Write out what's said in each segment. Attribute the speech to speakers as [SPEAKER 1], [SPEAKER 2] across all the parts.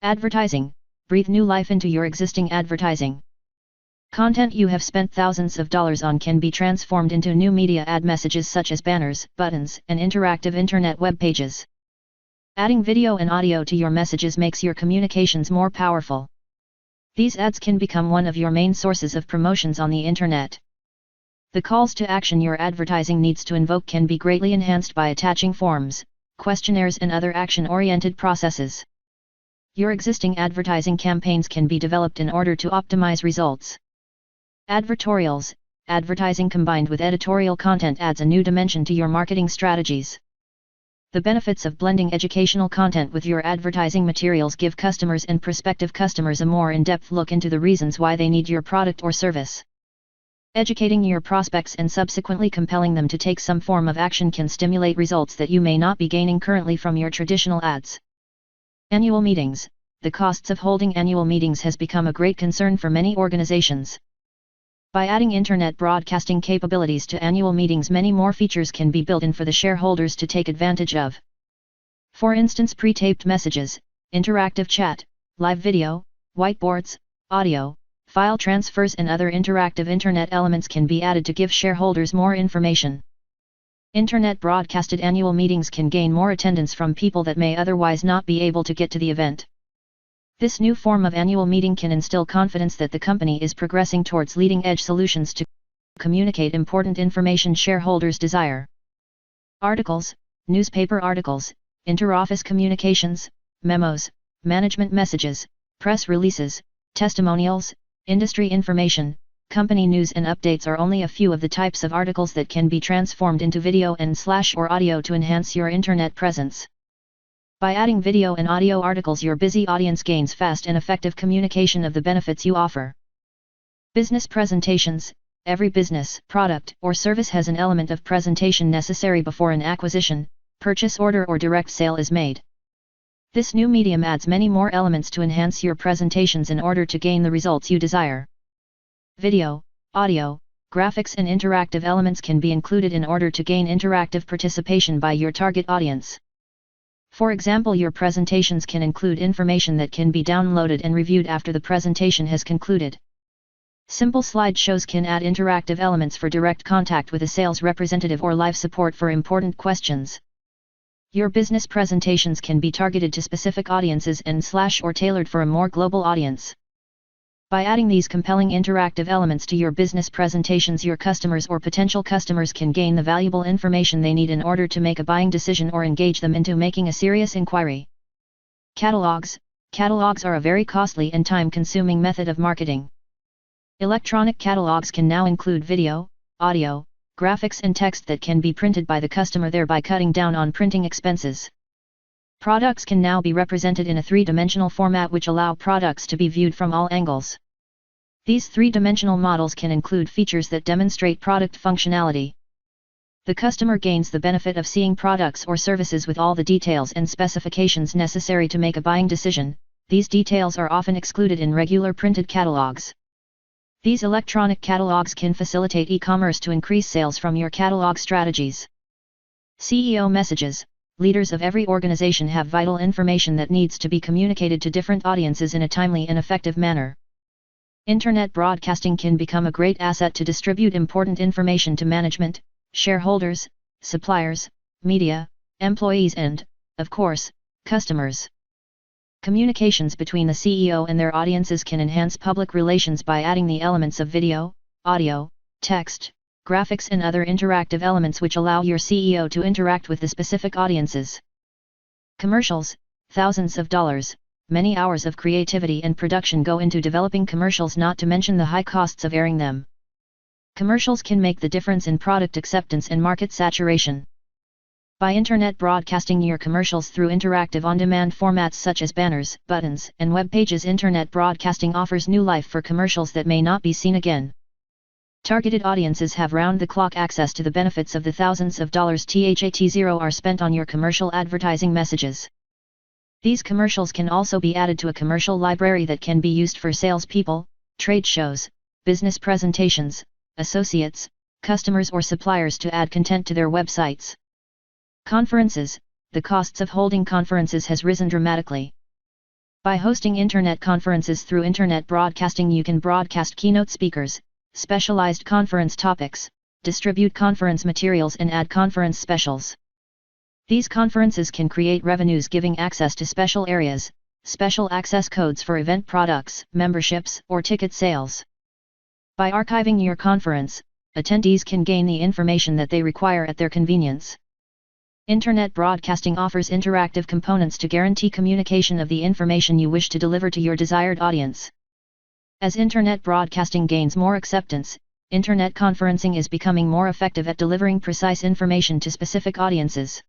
[SPEAKER 1] Advertising. Breathe new life into your existing advertising. Content you have spent thousands of dollars on can be transformed into new media ad messages such as banners, buttons, and interactive internet web pages. Adding video and audio to your messages makes your communications more powerful. These ads can become one of your main sources of promotions on the internet. The calls to action your advertising needs to invoke can be greatly enhanced by attaching forms, questionnaires, and other action-oriented processes. Your existing advertising campaigns can be developed in order to optimize results. Advertorials. Advertising combined with editorial content adds a new dimension to your marketing strategies. The benefits of blending educational content with your advertising materials give customers and prospective customers a more in-depth look into the reasons why they need your product or service. Educating your prospects and subsequently compelling them to take some form of action can stimulate results that you may not be gaining currently from your traditional ads. Annual meetings. The costs of holding annual meetings has become a great concern for many organizations. By adding internet broadcasting capabilities to annual meetings, many more features can be built in for the shareholders to take advantage of. For instance, pre-taped messages, interactive chat, live video, whiteboards, audio, file transfers, and other interactive internet elements can be added to give shareholders more information. Internet broadcasted annual meetings can gain more attendance from people that may otherwise not be able to get to the event. This new form of annual meeting can instill confidence that the company is progressing towards leading-edge solutions to communicate important information shareholders desire. Articles, newspaper articles, inter-office communications, memos, management messages, press releases, testimonials, industry information, company news and updates are only a few of the types of articles that can be transformed into video and/or audio to enhance your internet presence. By adding video and audio articles, your busy audience gains fast and effective communication of the benefits you offer. Business presentations. Every business, product, or service has an element of presentation necessary before an acquisition, purchase order, or direct sale is made. This new medium adds many more elements to enhance your presentations in order to gain the results you desire. Video, audio, graphics, and interactive elements can be included in order to gain interactive participation by your target audience. For example, your presentations can include information that can be downloaded and reviewed after the presentation has concluded. Simple slideshows can add interactive elements for direct contact with a sales representative or live support for important questions. Your business presentations can be targeted to specific audiences and/or tailored for a more global audience. By adding these compelling interactive elements to your business presentations, your customers or potential customers can gain the valuable information they need in order to make a buying decision or engage them into making a serious inquiry. Catalogs. Catalogs are a very costly and time-consuming method of marketing. Electronic catalogs can now include video, audio, graphics, and text that can be printed by the customer, thereby cutting down on printing expenses. Products can now be represented in a three-dimensional format which allow products to be viewed from all angles. These three-dimensional models can include features that demonstrate product functionality. The customer gains the benefit of seeing products or services with all the details and specifications necessary to make a buying decision. These details are often excluded in regular printed catalogs. These electronic catalogs can facilitate e-commerce to increase sales from your catalog strategies. CEO messages. Leaders of every organization have vital information that needs to be communicated to different audiences in a timely and effective manner. Internet broadcasting can become a great asset to distribute important information to management, shareholders, suppliers, media, employees, and, of course, customers. Communications between the CEO and their audiences can enhance public relations by adding the elements of video, audio, text, graphics, and other interactive elements which allow your CEO to interact with the specific audiences. Commercials. Thousands of dollars, many hours of creativity and production go into developing commercials, not to mention the high costs of airing them. Commercials can make the difference in product acceptance and market saturation. By internet broadcasting your commercials through interactive on-demand formats such as banners, buttons, and web pages, internet broadcasting offers new life for commercials that may not be seen again. Targeted audiences have round-the-clock access to the benefits of the thousands of dollars that are spent on your commercial advertising messages. These commercials can also be added to a commercial library that can be used for salespeople, trade shows, business presentations, associates, customers, or suppliers to add content to their websites. Conferences. The costs of holding conferences has risen dramatically. By hosting internet conferences through internet broadcasting, you can broadcast keynote speakers, specialized conference topics, distribute conference materials and add conference specials. These conferences can create revenues giving access to special areas, special access codes for event products, memberships, or ticket sales. By archiving your conference, attendees can gain the information that they require at their convenience. Internet broadcasting offers interactive components to guarantee communication of the information you wish to deliver to your desired audience. As internet broadcasting gains more acceptance, internet conferencing is becoming more effective at delivering precise information to specific audiences.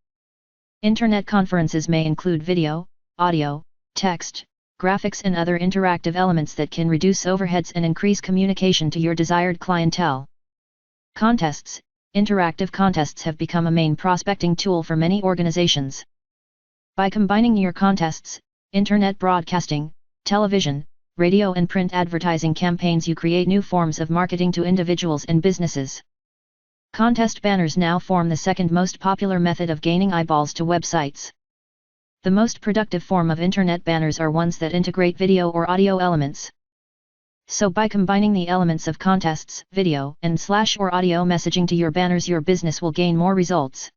[SPEAKER 1] Internet conferences may include video, audio, text, graphics and other interactive elements that can reduce overheads and increase communication to your desired clientele. Contests. Interactive contests have become a main prospecting tool for many organizations. By combining your contests, internet broadcasting, television, radio and print advertising campaigns, you create new forms of marketing to individuals and businesses. Contest banners now form the second most popular method of gaining eyeballs to websites. The most productive form of internet banners are ones that integrate video or audio elements. So by combining the elements of contests, video, and/or audio messaging to your banners, your business will gain more results.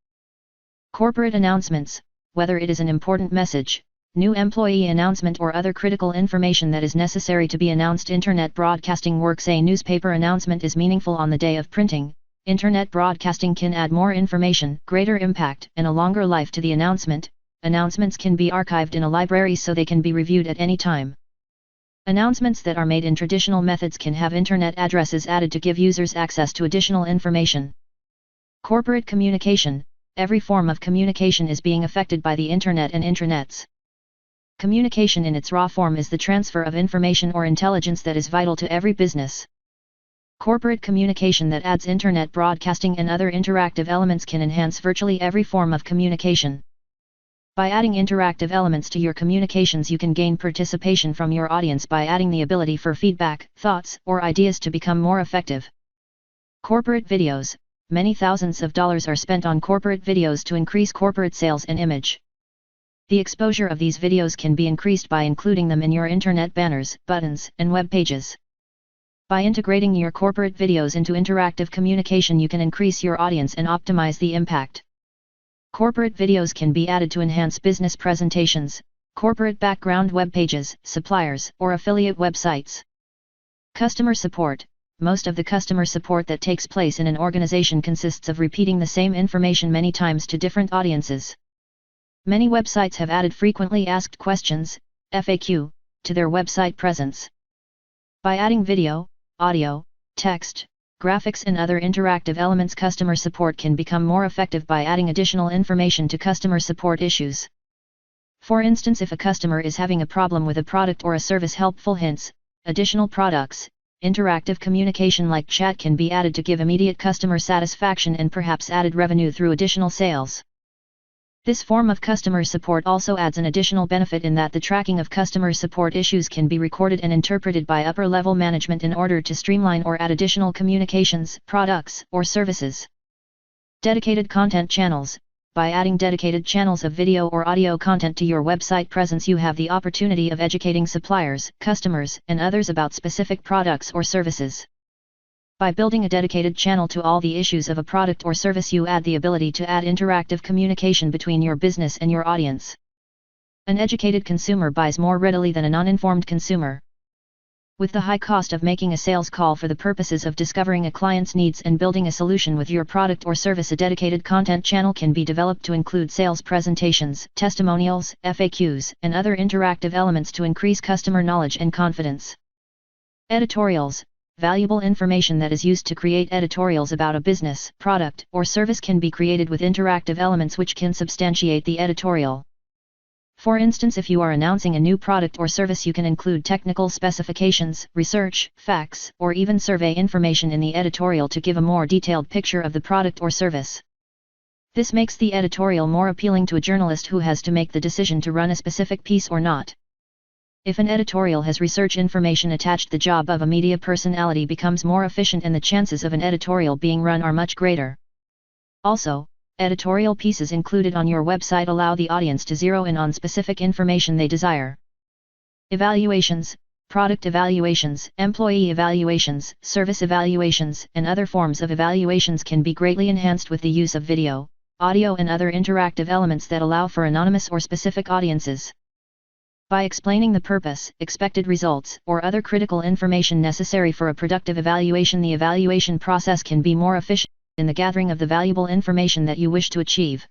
[SPEAKER 1] Corporate announcements. Whether it is an important message, new employee announcement or other critical information that is necessary to be announced, internet broadcasting works. A newspaper announcement is meaningful on the day of printing. Internet broadcasting can add more information, greater impact, and a longer life to the announcement. Announcements can be archived in a library so they can be reviewed at any time. Announcements that are made in traditional methods can have internet addresses added to give users access to additional information. Corporate communication. Every form of communication is being affected by the internet and intranets. Communication in its raw form is the transfer of information or intelligence that is vital to every business. Corporate communication that adds internet broadcasting and other interactive elements can enhance virtually every form of communication. By adding interactive elements to your communications, you can gain participation from your audience by adding the ability for feedback, thoughts, or ideas to become more effective. Corporate videos. Many thousands of dollars are spent on corporate videos to increase corporate sales and image. The exposure of these videos can be increased by including them in your internet banners, buttons, and web pages. By integrating your corporate videos into interactive communication, you can increase your audience and optimize the impact. Corporate videos can be added to enhance business presentations, corporate background web pages, suppliers, or affiliate websites. Customer support. Most of the customer support that takes place in an organization consists of repeating the same information many times to different audiences. Many websites have added frequently asked questions, FAQ, to their website presence. By adding video, audio, text, graphics and other interactive elements, customer support can become more effective by adding additional information to customer support issues. For instance, if a customer is having a problem with a product or a service, helpful hints, additional products, interactive communication like chat can be added to give immediate customer satisfaction and perhaps added revenue through additional sales. This form of customer support also adds an additional benefit in that the tracking of customer support issues can be recorded and interpreted by upper-level management in order to streamline or add additional communications, products, or services. Dedicated content channels. By adding dedicated channels of video or audio content to your website presence, you have the opportunity of educating suppliers, customers, and others about specific products or services. By building a dedicated channel to all the issues of a product or service, you add the ability to add interactive communication between your business and your audience. An educated consumer buys more readily than an uninformed consumer. With the high cost of making a sales call for the purposes of discovering a client's needs and building a solution with your product or service, a dedicated content channel can be developed to include sales presentations, testimonials, FAQs, and other interactive elements to increase customer knowledge and confidence. Editorials. Valuable information that is used to create editorials about a business, product, or service can be created with interactive elements which can substantiate the editorial. For instance, if you are announcing a new product or service, you can include technical specifications, research, facts, or even survey information in the editorial to give a more detailed picture of the product or service. This makes the editorial more appealing to a journalist who has to make the decision to run a specific piece or not. If an editorial has research information attached, the job of a media personality becomes more efficient and the chances of an editorial being run are much greater. Also, editorial pieces included on your website allow the audience to zero in on specific information they desire. Evaluations, product evaluations, employee evaluations, service evaluations, and other forms of evaluations can be greatly enhanced with the use of video, audio and other interactive elements that allow for anonymous or specific audiences. By explaining the purpose, expected results, or other critical information necessary for a productive evaluation, the evaluation process can be more efficient in the gathering of the valuable information that you wish to achieve.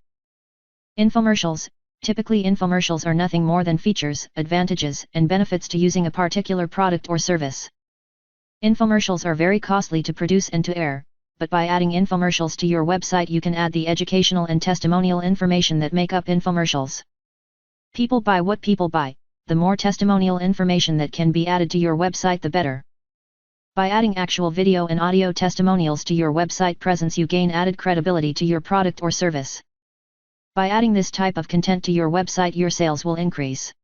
[SPEAKER 1] Infomercials. Typically, infomercials are nothing more than features, advantages, and benefits to using a particular product or service. Infomercials are very costly to produce and to air, but by adding infomercials to your website you can add the educational and testimonial information that make up infomercials. People buy what people buy. The more testimonial information that can be added to your website, the better. By adding actual video and audio testimonials to your website presence, you gain added credibility to your product or service. By adding this type of content to your website, your sales will increase.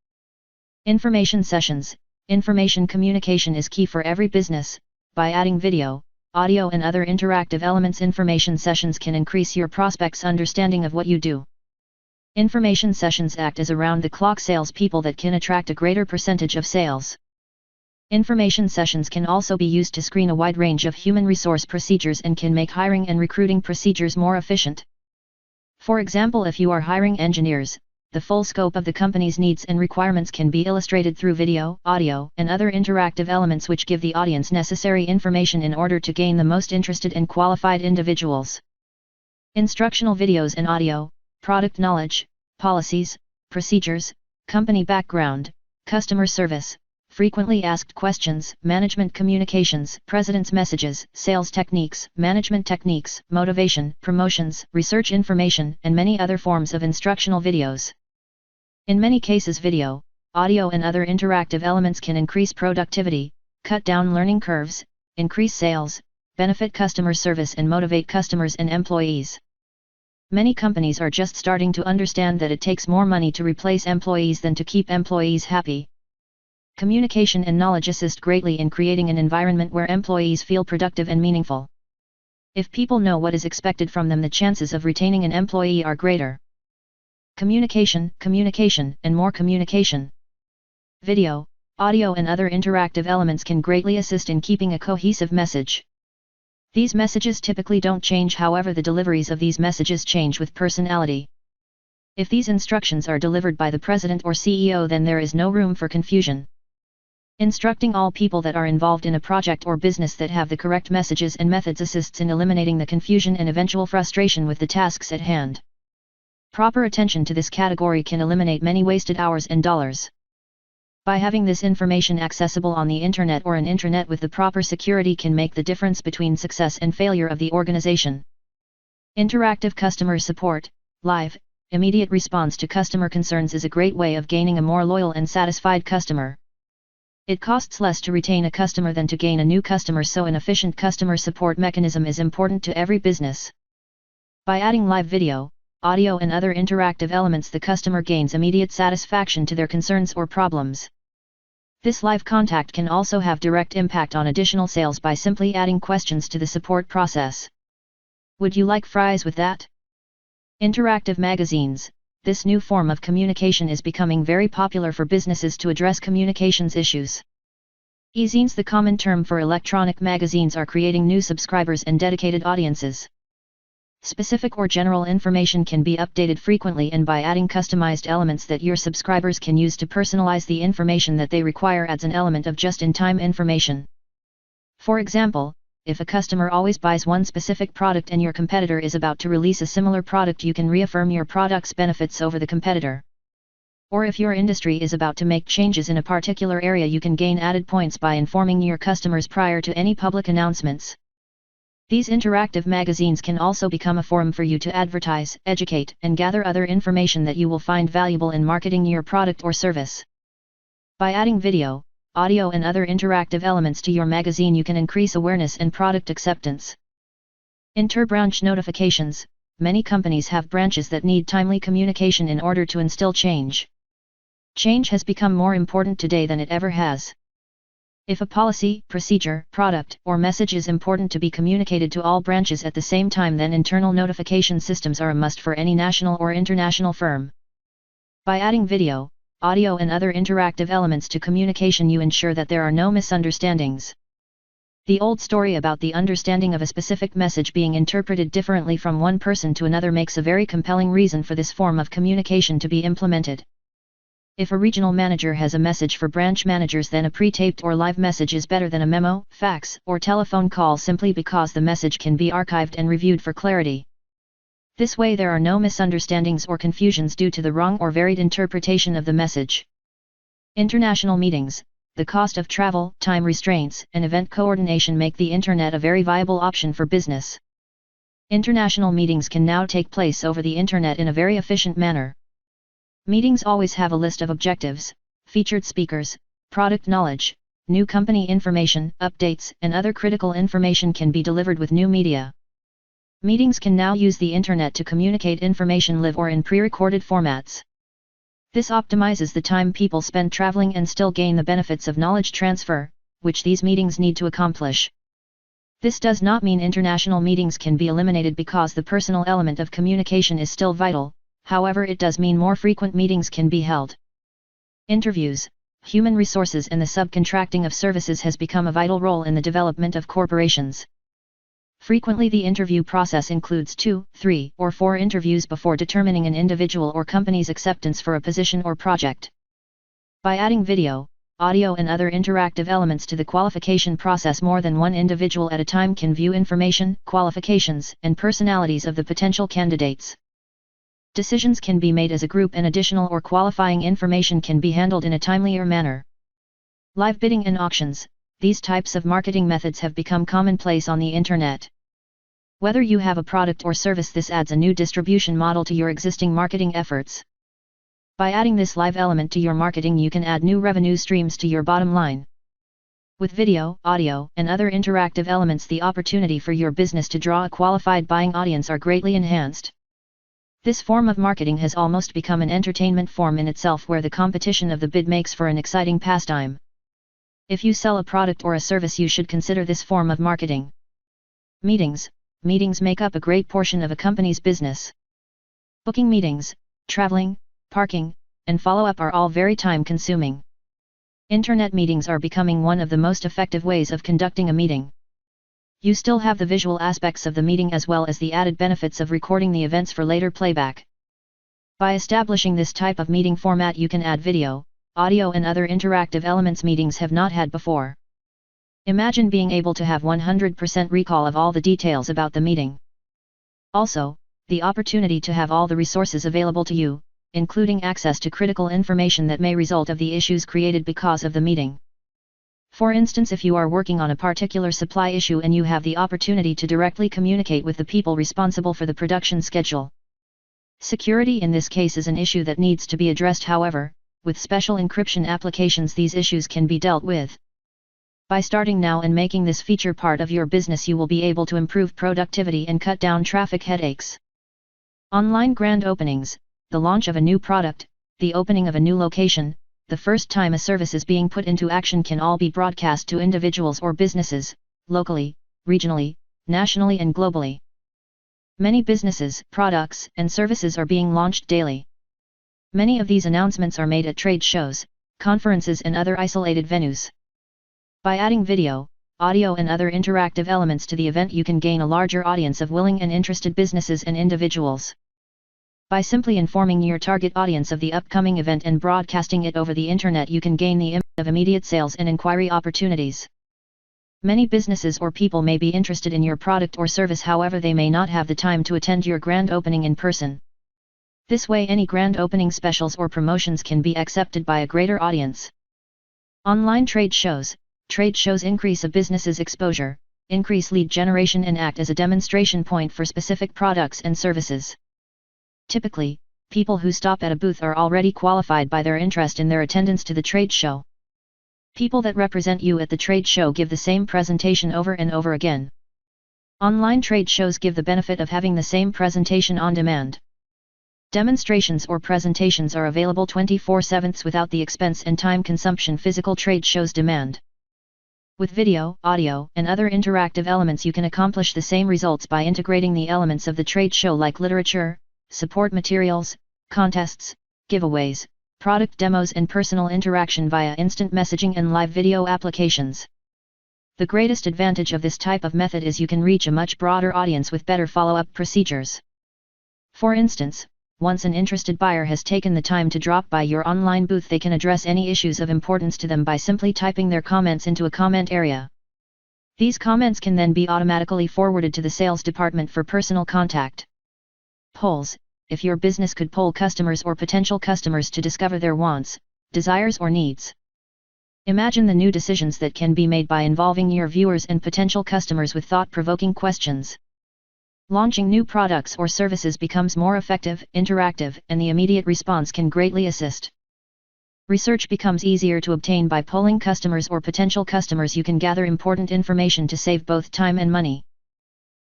[SPEAKER 1] Information sessions. Information communication is key for every business. By adding video, audio and other interactive elements, information sessions can increase your prospects' understanding of what you do. Information sessions act as around-the-clock salespeople that can attract a greater percentage of sales. Information sessions can also be used to screen a wide range of human resource procedures and can make hiring and recruiting procedures more efficient. For example, if you are hiring engineers, the full scope of the company's needs and requirements can be illustrated through video, audio, and other interactive elements which give the audience necessary information in order to gain the most interested and qualified individuals. Instructional videos and audio, product knowledge, policies, procedures, company background, customer service, frequently asked questions, management communications, president's messages, sales techniques, management techniques, motivation, promotions, research information, and many other forms of instructional videos. In many cases, video, audio and other interactive elements can increase productivity, cut down learning curves, increase sales, benefit customer service and motivate customers and employees. Many companies are just starting to understand that it takes more money to replace employees than to keep employees happy. Communication and knowledge assist greatly in creating an environment where employees feel productive and meaningful. If people know what is expected from them, the chances of retaining an employee are greater. Communication, and more communication. Video, audio and other interactive elements can greatly assist in keeping a cohesive message. These messages typically don't change, however the deliveries of these messages change with personality. If these instructions are delivered by the president or CEO, then there is no room for confusion. Instructing all people that are involved in a project or business that have the correct messages and methods assists in eliminating the confusion and eventual frustration with the tasks at hand. Proper attention to this category can eliminate many wasted hours and dollars. By having this information accessible on the internet or an intranet with the proper security can make the difference between success and failure of the organization. Interactive customer support, live, immediate response to customer concerns is a great way of gaining a more loyal and satisfied customer. It costs less to retain a customer than to gain a new customer, so an efficient customer support mechanism is important to every business. By adding live video, audio and other interactive elements, the customer gains immediate satisfaction to their concerns or problems. This live contact can also have direct impact on additional sales by simply adding questions to the support process. Would you like fries with that? Interactive magazines. This new form of communication is becoming very popular for businesses to address communications issues. E-zines, the common term for electronic magazines, are creating new subscribers and dedicated audiences. Specific or general information can be updated frequently, and by adding customized elements that your subscribers can use to personalize the information that they require adds an element of just-in-time information. For example, if a customer always buys one specific product and your competitor is about to release a similar product, you can reaffirm your product's benefits over the competitor. Or if your industry is about to make changes in a particular area, you can gain added points by informing your customers prior to any public announcements. These interactive magazines can also become a forum for you to advertise, educate, and gather other information that you will find valuable in marketing your product or service. By adding video, audio and other interactive elements to your magazine, you can increase awareness and product acceptance. Inter-branch notifications. Many companies have branches that need timely communication in order to instill change. Change has become more important today than it ever has. If a policy, procedure, product, or message is important to be communicated to all branches at the same time, then internal notification systems are a must for any national or international firm. By adding video, audio and other interactive elements to communication. You ensure that there are no misunderstandings. The old story about the understanding of a specific message being interpreted differently from one person to another makes a very compelling reason for this form of communication to be implemented. If a regional manager has a message for branch managers, then a pre-taped or live message is better than a memo, fax, or telephone call, simply because the message can be archived and reviewed for clarity. This way there are no misunderstandings or confusions due to the wrong or varied interpretation of the message. International meetings. The cost of travel, time restraints, and event coordination make the internet a very viable option for business. International meetings can now take place over the internet in a very efficient manner. Meetings always have a list of objectives, featured speakers, product knowledge, new company information, updates, and other critical information can be delivered with new media. Meetings can now use the internet to communicate information live or in pre-recorded formats. This optimizes the time people spend traveling and still gain the benefits of knowledge transfer, which these meetings need to accomplish. This does not mean international meetings can be eliminated because the personal element of communication is still vital, however it does mean more frequent meetings can be held. Interviews, human resources and the subcontracting of services has become a vital role in the development of corporations. Frequently the interview process includes 2, 3, or 4 interviews before determining an individual or company's acceptance for a position or project. By adding video, audio and other interactive elements to the qualification process, more than one individual at a time can view information, qualifications, and personalities of the potential candidates. Decisions can be made as a group and additional or qualifying information can be handled in a timelier manner. Live bidding and auctions. These types of marketing methods have become commonplace on the internet. Whether you have a product or service, this adds a new distribution model to your existing marketing efforts. By adding this live element to your marketing, you can add new revenue streams to your bottom line. With video, audio, and other interactive elements, the opportunity for your business to draw a qualified buying audience are greatly enhanced. This form of marketing has almost become an entertainment form in itself, where the competition of the bid makes for an exciting pastime. If you sell a product or a service, you should consider this form of marketing. Meetings. Meetings make up a great portion of a company's business. Booking meetings, traveling, parking, and follow-up are all very time-consuming. Internet meetings are becoming one of the most effective ways of conducting a meeting. You still have the visual aspects of the meeting as well as the added benefits of recording the events for later playback. By establishing this type of meeting format, you can add video, audio and other interactive elements meetings have not had before. Imagine being able to have 100% recall of all the details about the meeting. Also, the opportunity to have all the resources available to you, including access to critical information that may result of the issues created because of the meeting. For instance, if you are working on a particular supply issue and you have the opportunity to directly communicate with the people responsible for the production schedule. Security in this case is an issue that needs to be addressed, however, with special encryption applications these issues can be dealt with. By starting now and making this feature part of your business, you will be able to improve productivity and cut down traffic headaches. Online grand openings, the launch of a new product, the opening of a new location, the first time a service is being put into action can all be broadcast to individuals or businesses, locally, regionally, nationally and globally. Many businesses, products, and services are being launched daily. Many of these announcements are made at trade shows, conferences and other isolated venues. By adding video, audio and other interactive elements to the event, you can gain a larger audience of willing and interested businesses and individuals. By simply informing your target audience of the upcoming event and broadcasting it over the internet, you can gain the impact of immediate sales and inquiry opportunities. Many businesses or people may be interested in your product or service, however they may not have the time to attend your grand opening in person. This way any grand opening specials or promotions can be accepted by a greater audience. Online trade shows. Trade shows increase a business's exposure, increase lead generation and act as a demonstration point for specific products and services. Typically, people who stop at a booth are already qualified by their interest in their attendance to the trade show. People that represent you at the trade show give the same presentation over and over again. Online trade shows give the benefit of having the same presentation on demand. Demonstrations or presentations are available 24/7 without the expense and time consumption physical trade shows demand. With video, audio, and other interactive elements, you can accomplish the same results by integrating the elements of the trade show like literature, support materials, contests, giveaways, product demos and personal interaction via instant messaging and live video applications. The greatest advantage of this type of method is you can reach a much broader audience with better follow-up procedures. For instance, once an interested buyer has taken the time to drop by your online booth, they can address any issues of importance to them by simply typing their comments into a comment area. These comments can then be automatically forwarded to the sales department for personal contact. Polls: if your business could poll customers or potential customers to discover their wants, desires or needs. Imagine the new decisions that can be made by involving your viewers and potential customers with thought-provoking questions. Launching new products or services becomes more effective, interactive, and the immediate response can greatly assist. Research becomes easier to obtain by polling customers or potential customers. You can gather important information to save both time and money.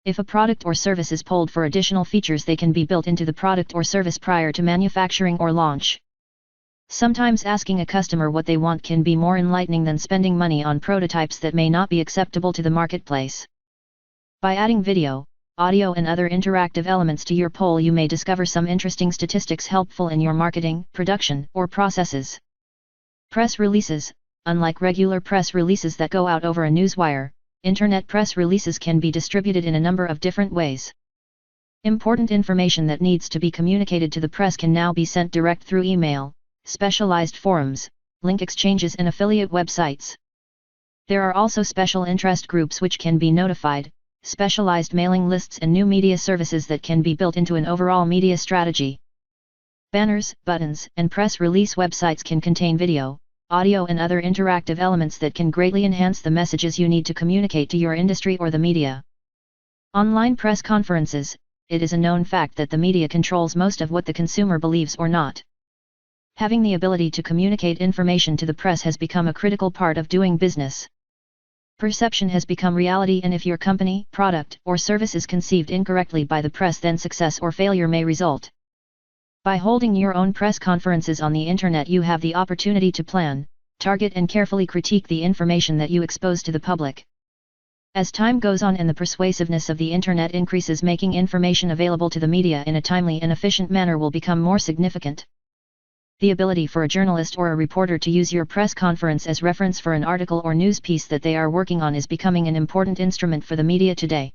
[SPEAKER 1] If a product or service is polled for additional features, they can be built into the product or service prior to manufacturing or launch. Sometimes asking a customer what they want can be more enlightening than spending money on prototypes that may not be acceptable to the marketplace. By adding video, audio and other interactive elements to your poll, you may discover some interesting statistics helpful in your marketing, production, or processes. Press releases: unlike regular press releases that go out over a newswire, Internet press releases can be distributed in a number of different ways. Important information that needs to be communicated to the press can now be sent direct through email, specialized forums, link exchanges and affiliate websites. There are also special interest groups which can be notified, specialized mailing lists and new media services that can be built into an overall media strategy. Banners, buttons, and press release websites can contain video, audio and other interactive elements that can greatly enhance the messages you need to communicate to your industry or the media. Online press conferences: it is a known fact that the media controls most of what the consumer believes or not. Having the ability to communicate information to the press has become a critical part of doing business. Perception has become reality, and if your company, product, or service is conceived incorrectly by the press, then success or failure may result. By holding your own press conferences on the internet, you have the opportunity to plan, target and carefully critique the information that you expose to the public. As time goes on and the persuasiveness of the internet increases, making information available to the media in a timely and efficient manner will become more significant. The ability for a journalist or a reporter to use your press conference as reference for an article or news piece that they are working on is becoming an important instrument for the media today.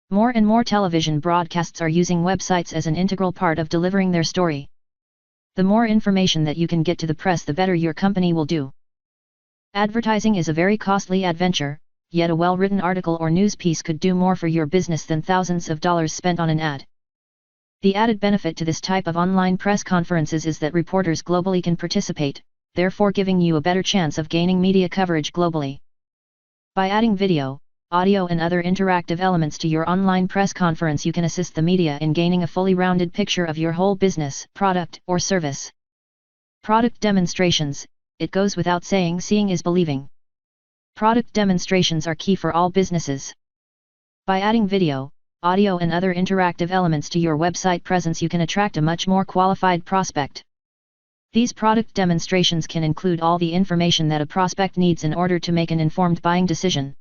[SPEAKER 1] More and more television broadcasts are using websites as an integral part of delivering their story. The more information that you can get to the press, the better your company will do. Advertising is a very costly adventure, yet a well-written article or news piece could do more for your business than thousands of dollars spent on an ad. The added benefit to this type of online press conferences is that reporters globally can participate, therefore giving you a better chance of gaining media coverage globally. By adding video, audio and other interactive elements to your online press conference, you can assist the media in gaining a fully rounded picture of your whole business, product, or service. Product demonstrations: it goes without saying, seeing is believing. Product demonstrations are key for all businesses. By adding video, audio and other interactive elements to your website presence, you can attract a much more qualified prospect. These product demonstrations can include all the information that a prospect needs in order to make an informed buying decision.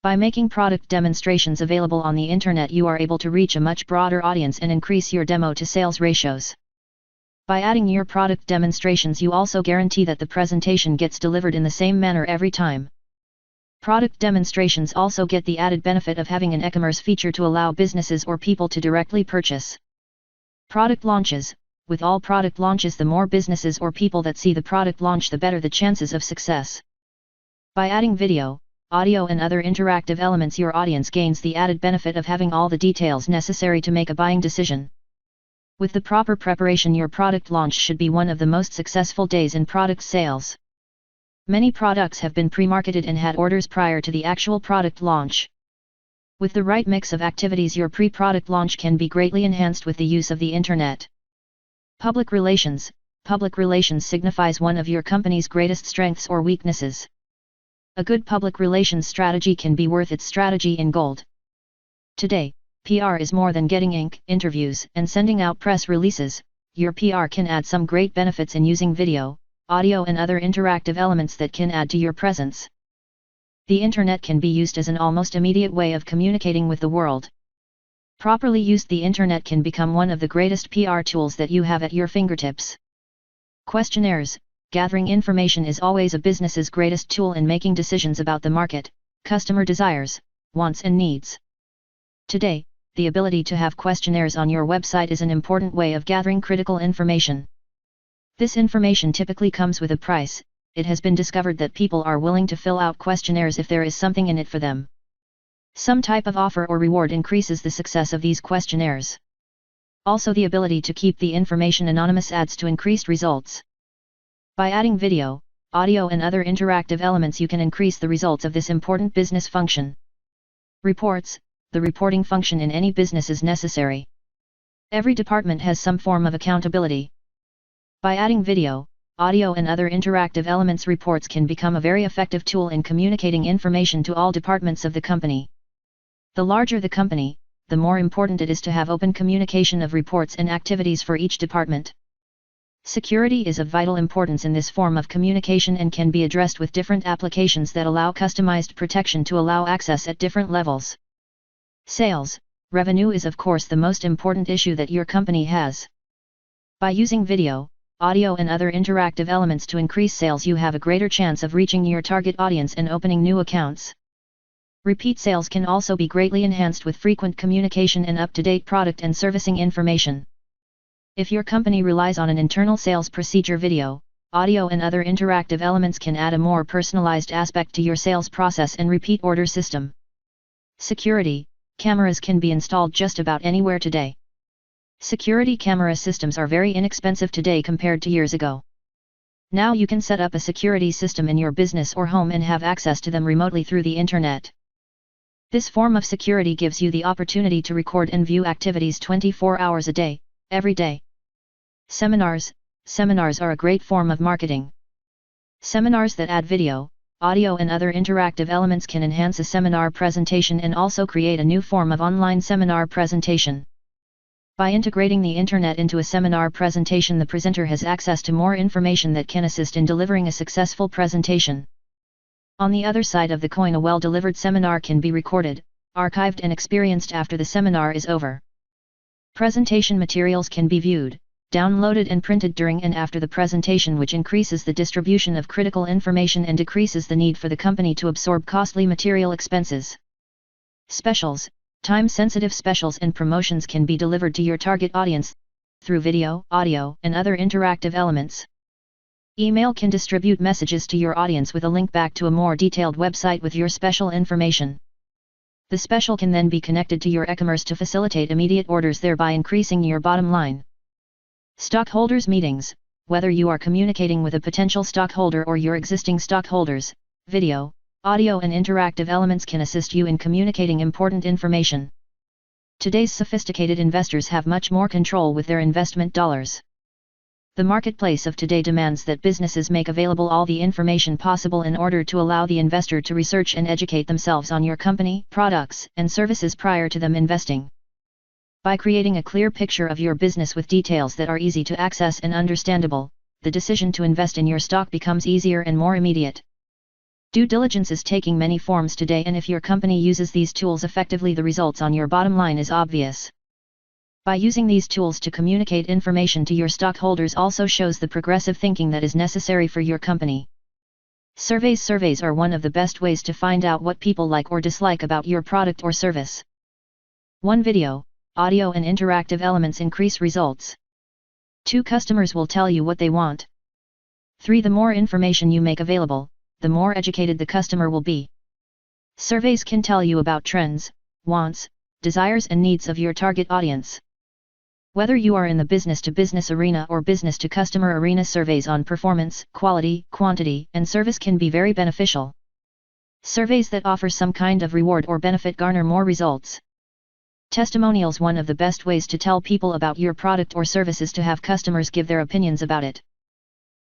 [SPEAKER 1] By making product demonstrations available on the internet, you are able to reach a much broader audience and increase your demo to sales ratios. By adding your product demonstrations, you also guarantee that the presentation gets delivered in the same manner every time. Product demonstrations also get the added benefit of having an e-commerce feature to allow businesses or people to directly purchase. Product launches: with all product launches, the more businesses or people that see the product launch, the better the chances of success. By adding video, audio and other interactive elements, your audience gains the added benefit of having all the details necessary to make a buying decision. With the proper preparation, your product launch should be one of the most successful days in product sales. Many products have been pre-marketed and had orders prior to the actual product launch. With the right mix of activities, your pre-product launch can be greatly enhanced with the use of the internet. Public relations: public relations signifies one of your company's greatest strengths or weaknesses. A good public relations strategy can be worth its strategy in gold. Today, PR is more than getting ink, interviews, and sending out press releases. Your PR can add some great benefits in using video, audio and other interactive elements that can add to your presence. The internet can be used as an almost immediate way of communicating with the world. Properly used, the internet can become one of the greatest PR tools that you have at your fingertips. Questionnaires. Gathering information is always a business's greatest tool in making decisions about the market, customer desires, wants and needs. Today, the ability to have questionnaires on your website is an important way of gathering critical information. This information typically comes with a price. It has been discovered that people are willing to fill out questionnaires if there is something in it for them. Some type of offer or reward increases the success of these questionnaires. Also, the ability to keep the information anonymous adds to increased results. By adding video, audio and other interactive elements, you can increase the results of this important business function. Reports. The reporting function in any business is necessary. Every department has some form of accountability. By adding video, audio and other interactive elements, reports can become a very effective tool in communicating information to all departments of the company. The larger the company, the more important it is to have open communication of reports and activities for each department. Security is of vital importance in this form of communication and can be addressed with different applications that allow customized protection to allow access at different levels. Sales. Revenue is of course the most important issue that your company has. By using video, audio and other interactive elements to increase sales, you have a greater chance of reaching your target audience and opening new accounts. Repeat sales can also be greatly enhanced with frequent communication and up-to-date product and servicing information. If your company relies on an internal sales procedure, video, audio and other interactive elements can add a more personalized aspect to your sales process and repeat order system. Security. Cameras can be installed just about anywhere today. Security camera systems are very inexpensive today compared to years ago. Now you can set up a security system in your business or home and have access to them remotely through the internet. This form of security gives you the opportunity to record and view activities 24 hours a day, every day. Seminars. Seminars are a great form of marketing. Seminars that add video, audio and other interactive elements can enhance a seminar presentation and also create a new form of online seminar presentation. By integrating the internet into a seminar presentation, the presenter has access to more information that can assist in delivering a successful presentation. On the other side of the coin, a well-delivered seminar can be recorded, archived and experienced after the seminar is over. Presentation materials can be viewed, downloaded and printed during and after the presentation, which increases the distribution of critical information and decreases the need for the company to absorb costly material expenses. Specials. Time-sensitive specials and promotions can be delivered to your target audience through video, audio, and other interactive elements. Email can distribute messages to your audience with a link back to a more detailed website with your special information. The special can then be connected to your e-commerce to facilitate immediate orders, thereby increasing your bottom line. Stockholders meetings. Whether you are communicating with a potential stockholder or your existing stockholders, video, audio and interactive elements can assist you in communicating important information. Today's sophisticated investors have much more control with their investment dollars. The marketplace of today demands that businesses make available all the information possible in order to allow the investor to research and educate themselves on your company, products, and services prior to them investing. By creating a clear picture of your business with details that are easy to access and understandable, the decision to invest in your stock becomes easier and more immediate. Due diligence is taking many forms today, and if your company uses these tools effectively, the results on your bottom line is obvious. By using these tools to communicate information to your stockholders also shows the progressive thinking that is necessary for your company. Surveys. Surveys are one of the best ways to find out what people like or dislike about your product or service. 1. Video, audio and interactive elements increase results. 2. Customers will tell you what they want. 3. The more information you make available, the more educated the customer will be. Surveys can tell you about trends, wants, desires and needs of your target audience. Whether you are in the business-to-business arena or business-to-customer arena, surveys on performance, quality, quantity, and service can be very beneficial. Surveys that offer some kind of reward or benefit garner more results. Testimonials. One of the best ways to tell people about your product or service is to have customers give their opinions about it.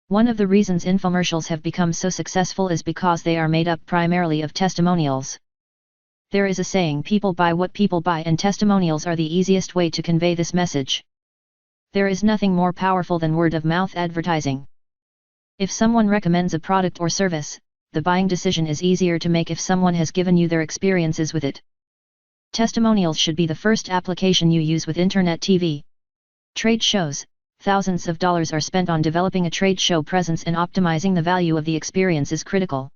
[SPEAKER 1] One of the reasons infomercials have become so successful is because they are made up primarily of testimonials. There is a saying, people buy what people buy, and testimonials are the easiest way to convey this message. There is nothing more powerful than word-of-mouth advertising. If someone recommends a product or service, the buying decision is easier to make if someone has given you their experiences with it. Testimonials should be the first application you use with Internet TV, trade shows, thousands of dollars are spent on developing a trade show presence, and optimizing the value of the experience is critical.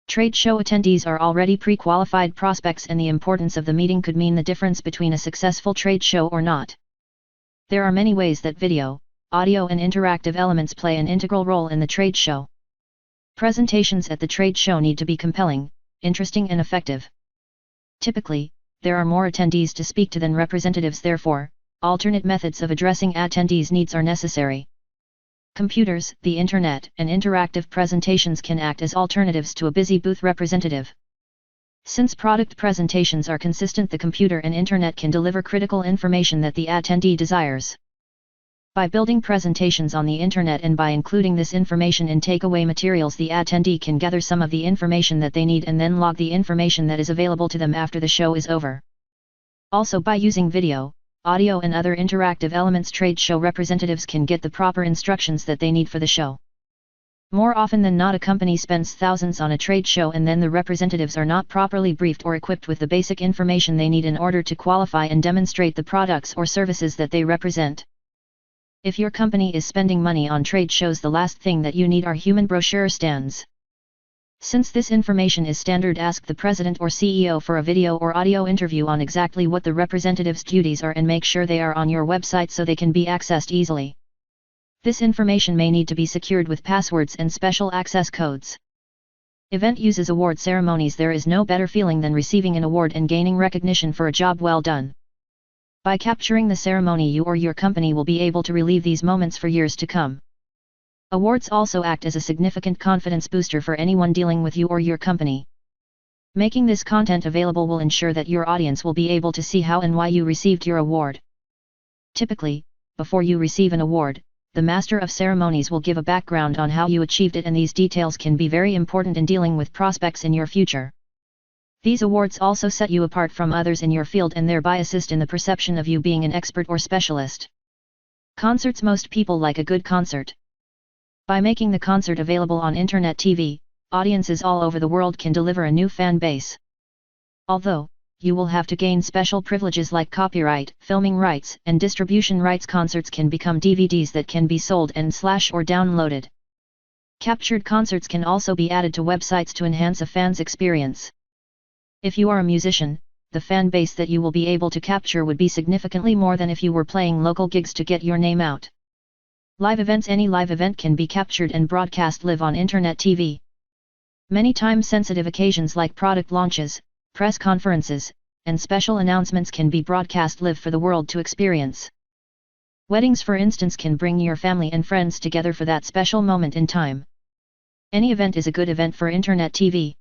[SPEAKER 1] Trade show attendees are already pre-qualified prospects, and the importance of the meeting could mean the difference between a successful trade show or not. There are many ways that video, audio and interactive elements play an integral role in the trade show. Presentations at the trade show need to be compelling, interesting and effective. Typically, there are more attendees to speak to than representatives, therefore, alternate methods of addressing attendees' needs are necessary. Computers, the internet, and interactive presentations can act as alternatives to a busy booth representative. Since product presentations are consistent, the computer and internet can deliver critical information that the attendee desires. By building presentations on the internet and by including this information in takeaway materials, the attendee can gather some of the information that they need and then log the information that is available to them after the show is over. Also, by using video, audio and other interactive elements, trade show representatives can get the proper instructions that they need for the show. More often than not, a company spends thousands on a trade show and then the representatives are not properly briefed or equipped with the basic information they need in order to qualify and demonstrate the products or services that they represent. If your company is spending money on trade shows, the last thing that you need are human brochure stands. Since this information is standard, ask the president or CEO for a video or audio interview on exactly what the representative's duties are and make sure they are on your website so they can be accessed easily. This information may need to be secured with passwords and special access codes. Event uses award ceremonies. There is no better feeling than receiving an award and gaining recognition for a job well done. By capturing the ceremony, you or your company will be able to relive these moments for years to come. Awards also act as a significant confidence booster for anyone dealing with you or your company. Making this content available will ensure that your audience will be able to see how and why you received your award. Typically, before you receive an award, the Master of Ceremonies will give a background on how you achieved it, and these details can be very important in dealing with prospects in your future. These awards also set you apart from others in your field and thereby assist in the perception of you being an expert or specialist. Concerts. Most people like a good concert. By making the concert available on Internet TV, audiences all over the world can deliver a new fan base. Although, you will have to gain special privileges like copyright, filming rights, and distribution rights, concerts can become DVDs that can be sold and or downloaded. Captured concerts can also be added to websites to enhance a fan's experience. If you are a musician, the fan base that you will be able to capture would be significantly more than if you were playing local gigs to get your name out. Live events. Any live event can be captured and broadcast live on Internet TV. Many time-sensitive occasions like product launches, press conferences, and special announcements can be broadcast live for the world to experience. Weddings, for instance, can bring your family and friends together for that special moment in time. Any event is a good event for Internet TV.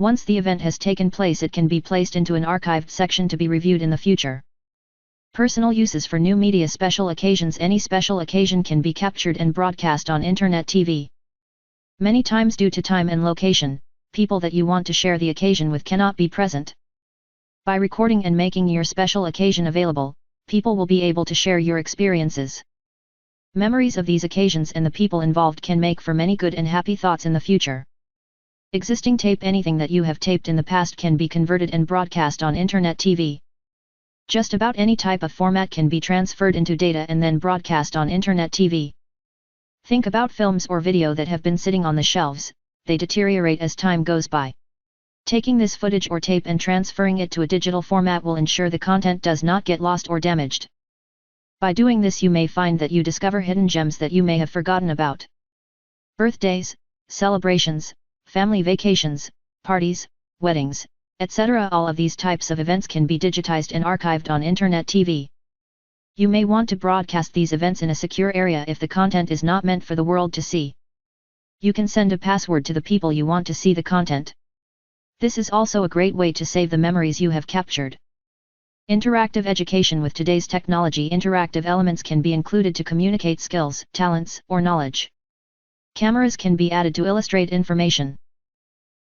[SPEAKER 1] Once the event has taken place, it can be placed into an archived section to be reviewed in the future. Personal uses for new media. Special occasions. Any special occasion can be captured and broadcast on Internet TV. Many times, due to time and location, people that you want to share the occasion with cannot be present. By recording and making your special occasion available, people will be able to share your experiences. Memories of these occasions and the people involved can make for many good and happy thoughts in the future. Existing tape. Anything that you have taped in the past can be converted and broadcast on Internet TV. Just about any type of format can be transferred into data and then broadcast on Internet TV. Think about films or video that have been sitting on the shelves. They deteriorate as time goes by. Taking this footage or tape and transferring it to a digital format will ensure the content does not get lost or damaged. By doing this, you may find that you discover hidden gems that you may have forgotten about. Birthdays, celebrations, family vacations, parties, weddings, etc. All of these types of events can be digitized and archived on Internet TV. You may want to broadcast these events in a secure area if the content is not meant for the world to see. You can send a password to the people you want to see the content. This is also a great way to save the memories you have captured. Interactive education. With today's technology, interactive elements can be included to communicate skills, talents, or knowledge. Cameras can be added to illustrate information.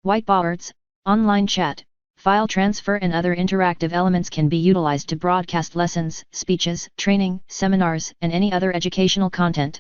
[SPEAKER 1] Whiteboards, online chat, file transfer and other interactive elements can be utilized to broadcast lessons, speeches, training, seminars, and any other educational content.